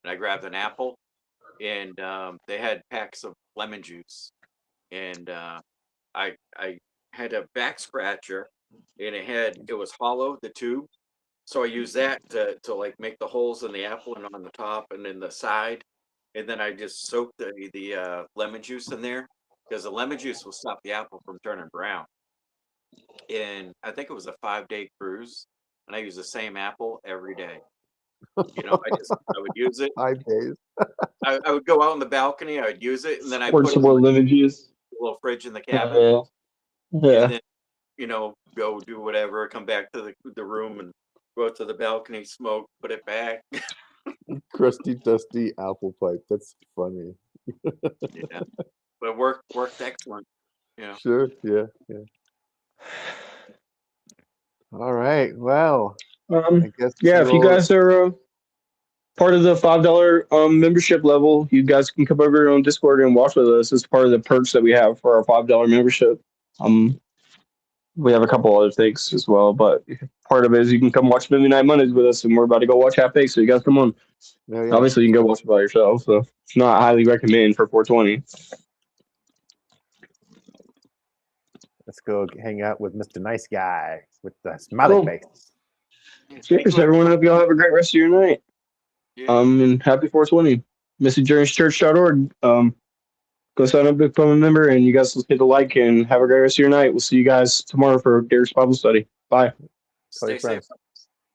and I grabbed an apple, and they had packs of lemon juice, and I had a back scratcher, and it was hollow, the tube. So I used that to like make the holes in the apple and on the top and in the side, and then I just soaked the lemon juice in there because the lemon juice will stop the apple from turning brown. And I think it was a 5-day cruise, and I used the same apple every day. I would use it. 5 days. I would go out on the balcony. I would use it, and then I put some more lemon juice. A little fridge in the cabin. Yeah. And then go do whatever. Come back to the room and go out to the balcony, smoke, put it back. Crusty, dusty apple pipe. That's funny. Yeah, but it worked excellent. Sure. Yeah. All right. Well, I guess if you guys are part of the $5 membership level, you guys can come over on Discord and watch with us. It's part of the perks that we have for our $5 membership. We have a couple other things as well, but part of it is you can come watch Movie Night Mondays with us, and we're about to go watch Half Baked, so you guys come on. Yeah. Obviously, you can go watch it by yourself, so it's not highly recommend for 420. Let's go hang out with Mr. Nice Guy with the smiley face. Cheers, everyone. Hope y'all have a great rest of your night. Yeah. And happy 420. MissyJourney'sChurch.org. Go sign up to become a member, and you guys hit the like and have a great rest of your night. We'll see you guys tomorrow for Derek's Bible study. Bye. Stay safe.